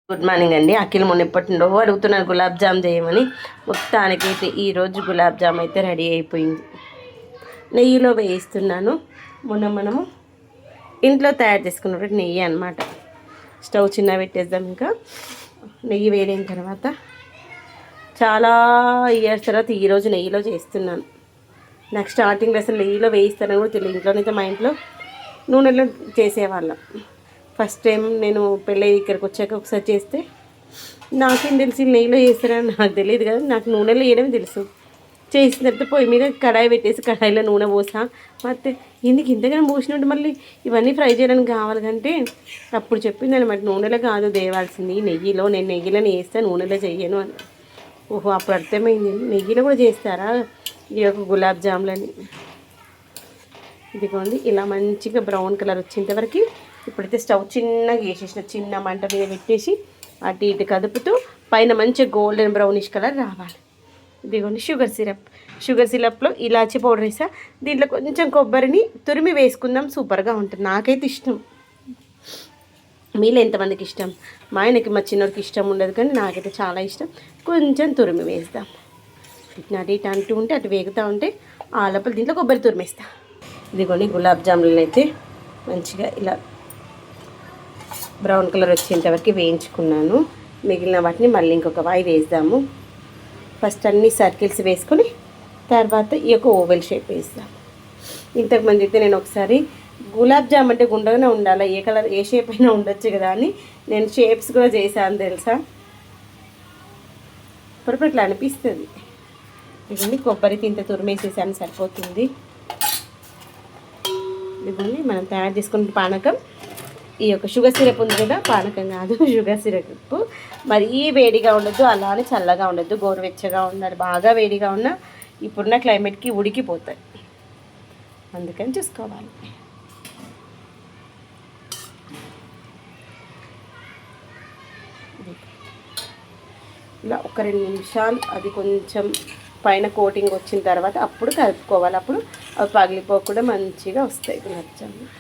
Good morning అండి. అఖిల్ మొన్న ఎప్పటి నుండో అడుగుతున్నారు గులాబ్ జామ్ చేయమని. మొత్తానికైతే ఈరోజు గులాబ్ జామ్ అయితే రెడీ అయిపోయింది. నెయ్యిలో వేయిస్తున్నాను. మనము ఇంట్లో తయారు చేసుకున్నప్పుడు నెయ్యి అనమాట. స్టవ్ చిన్న పెట్టేద్దాం. ఇంకా నెయ్యి వేడిన తర్వాత చాలా ఇయర్స్ తర్వాత ఈరోజు నెయ్యిలో చేస్తున్నాను. నాకు స్టార్టింగ్లో అసలు నెయ్యిలో వేయిస్తానని కూడా తెలియదు. ఇంట్లోనైతే మా ఇంట్లో నూనెలో చేసేవాళ్ళం. ఫస్ట్ టైం నేను పెళ్ళి ఇక్కడికి వచ్చాక ఒకసారి చేస్తే నాకేం తెలిసి నెయ్యిలో చేస్తారని నాకు తెలియదు కదా. నాకు నూనెలో వేయడం తెలుసు. చేసిన తర్వాత పొయ్యి మీద కడాయి పెట్టేసి కడాయిలో నూనె పోసా. ಮತ್ತೆ ఎందుకు ఇంతగానో పోసినట్టు మళ్ళీ ఇవన్నీ ఫ్రై చేయడానికి కావాలి కంటే అప్పుడు చెప్పింది అనమాట, నూనెలో కాదు దేవాల్సింది నెయ్యిలో. నేను నెయ్యిలోనే వేస్తాను, నూనెలో చెయ్యను అని. ఓహో, అప్పుడు అర్థమైంది నెయ్యిలో కూడా చేస్తారా ఈ యొక్క గులాబ్ జాములని. ఇదిగోండి ఇలా మంచిగా బ్రౌన్ కలర్ వచ్చేంతవరకు ఇప్పుడైతే స్టవ్ చిన్నగా వేసేసిన, చిన్న మంట మీద పెట్టేసి అటు ఇటు కదుపుతూ పైన మంచిగా గోల్డెన్ బ్రౌనిష్ కలర్ రావాలి. ఇదిగోండి షుగర్ సిరప్లో ఇలాచీ పౌడర్ వేసా. దీంట్లో కొంచెం కొబ్బరిని తురిమి వేసుకుందాం, సూపర్గా ఉంటుంది. నాకైతే ఇష్టం. మీలో ఎంతమందికి ఇష్టం? మా ఆయనకి, మా చిన్నోడికి ఇష్టం ఉండదు, కానీ నాకైతే చాలా ఇష్టం. కొంచెం తురిమి వేస్తాం. అటు ఇటు అంటూ ఉంటే అటు వేగుతూ ఉంటే ఆ లోపల దీంట్లో కొబ్బరి తురిమేస్తా. ఇదిగోండి గులాబ్ జాములు అయితే మంచిగా ఇలా బ్రౌన్ కలర్ వచ్చేంతవరకు వేయించుకున్నాను. మిగిలిన వాటిని మళ్ళీ ఇంకొక వాయి వేద్దాము. ఫస్ట్ అన్ని సర్కిల్స్ వేసుకొని తర్వాత ఈ యొక్క ఓవెల్ షేప్ వేస్తాం. ఇంతకుముందు అయితే నేను ఒకసారి గులాబ్ జామ్ అంటే గుండగానే ఉండాలి, ఏ కలర్ ఏ షేప్ అయినా ఉండొచ్చు కదా అని నేను షేప్స్ కూడా చేశాను తెలుసా. పొరపట్లా అనిపిస్తుంది. ఇవన్నీ కొబ్బరి ఇంత తురిమేసేసాను, సరిపోతుంది. ఇవన్నీ మనం తయారు చేసుకున్న పానకం. ఈ యొక్క షుగర్ సిరప్ ఉంది కదా, పానకం కాదు షుగర్ సిరప్. మరి ఈ వేడిగా ఉండొద్దు, అలానే చల్లగా ఉండొద్దు, గోరువెచ్చగా ఉండాలి. బాగా వేడిగా ఉన్న ఇప్పుడున్న క్లైమేట్కి ఉడికిపోతాయి, అందుకని చూసుకోవాలి. ఇలా ఒక 2 నిమిషాలు అది కొంచెం పైన కోటింగ్ వచ్చిన తర్వాత అప్పుడు కలుపుకోవాలి. అప్పుడు అవి పగిలిపోకుండా మంచిగా వస్తాయి గులాబ్ జామున్.